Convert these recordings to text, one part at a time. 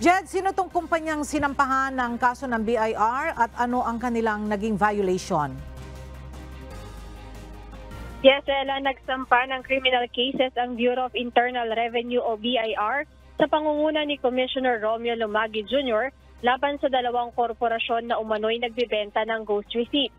Jed, sino tong kumpanyang sinampahan ng kaso ng BIR at ano ang kanilang naging violation? Yes, Ella, nagsampa ng criminal cases ang Bureau of Internal Revenue o BIR sa pangunguna ni Commissioner Romeo Lumagi Jr. laban sa dalawang korporasyon na umano'y nagbibenta ng ghost receipt.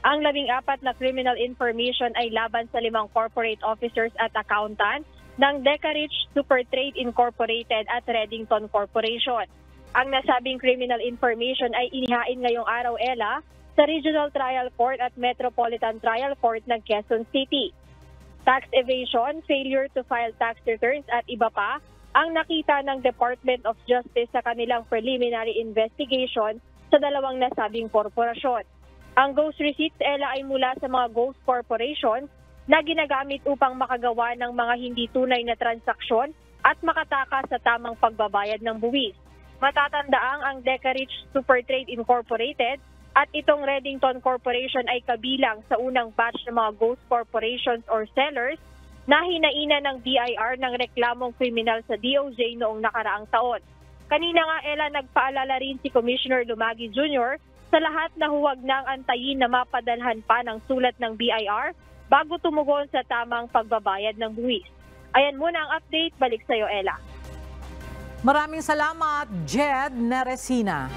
Ang 14 na criminal information ay laban sa 5 corporate officers at accountant ng Decarich Supertrade Incorporated at Redington Corporation. Ang nasabing criminal information ay inihain ngayong araw, Ella, sa Regional Trial Court at Metropolitan Trial Court ng Quezon City. Tax evasion, failure to file tax returns at iba pa ang nakita ng Department of Justice sa kanilang preliminary investigation sa dalawang nasabing korporasyon. Ang ghost receipts, Ella, ay mula sa mga ghost corporations na ginagamit upang makagawa ng mga hindi tunay na transaksyon at makatakas sa tamang pagbabayad ng buwis. Matatandaang ang Decarich Supertrade Incorporated at itong Redington Corporation ay kabilang sa unang batch ng mga ghost corporations or sellers na hinaina ng BIR ng reklamong kriminal sa DOJ noong nakaraang taon. Kanina nga, Ella, nagpaalala rin si Commissioner Lumagi Jr. sa lahat na huwag nang antayin na mapadalhan pa ng sulat ng BIR bago tumugon sa tamang pagbabayad ng buwis. Ayan muna ang update. Balik sa iyo, Ella. Maraming salamat, Jed Neresina.